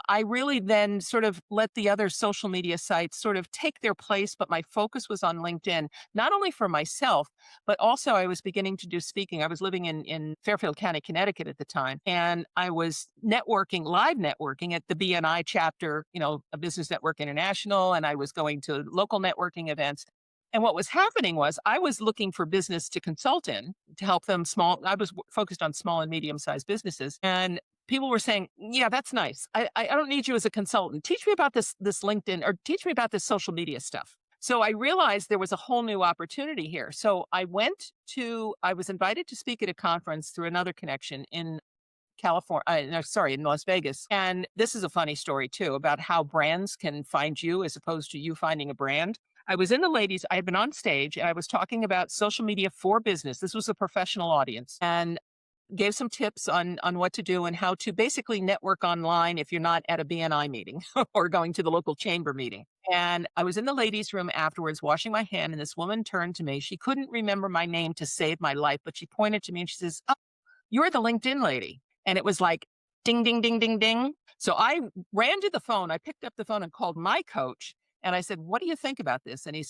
I really then sort of let the other social media sites sort of take their place, but my focus was on LinkedIn, not only for myself, but also I was beginning to do speaking. I was living in Fairfield County, Connecticut at the time, and I was networking, live networking at the BNI chapter, a Business Network International, and I was going to local networking events. And what was happening was I was looking for business to consult in to help them I was focused on small and medium sized businesses. And people were saying, yeah, that's nice. I don't need you as a consultant. Teach me about this LinkedIn or teach me about this social media stuff. So I realized there was a whole new opportunity here. So I was invited to speak at a conference through another connection in California, no, sorry, in Las Vegas. And this is a funny story too about how brands can find you as opposed to you finding a brand. I had been on stage and I was talking about social media for business. This was a professional audience and gave some tips on what to do and how to basically network online if you're not at a BNI meeting or going to the local chamber meeting. And I was in the ladies' room afterwards washing my hand, and this woman turned to me. She couldn't remember my name to save my life, but she pointed to me and she says, "Oh, you're the LinkedIn lady." And it was like ding, ding, ding, ding, ding. So I ran to the phone. I picked up the phone and called my coach. And I said, "What do you think about this?" And he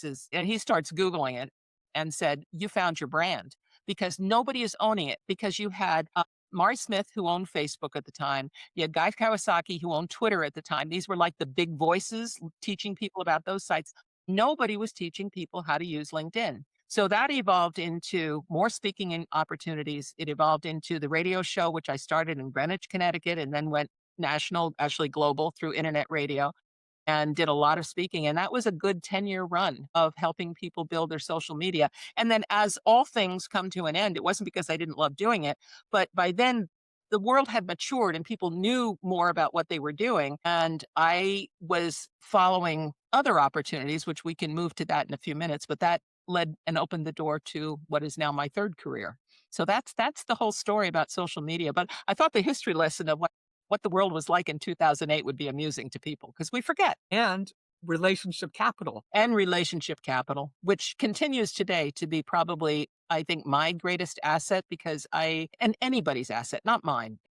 starts Googling it and said, "You found your brand because nobody is owning it because you had Mari Smith, who owned Facebook at the time. You had Guy Kawasaki, who owned Twitter at the time. These were like the big voices teaching people about those sites. Nobody was teaching people how to use LinkedIn. So that evolved into more speaking opportunities. It evolved into the radio show, which I started in Greenwich, Connecticut, and then went national, actually global through internet radio and did a lot of speaking. And that was a good 10-year run of helping people build their social media. And then as all things come to an end, it wasn't because I didn't love doing it, but by then the world had matured and people knew more about what they were doing. And I was following other opportunities, which we can move to that in a few minutes, but that led and opened the door to what is now my third career. So that's the whole story about social media. But I thought the history lesson of what the world was like in 2008 would be amusing to people because we forget. And relationship capital. And relationship capital, which continues today to be probably, I think, my greatest asset because and anybody's asset, not mine.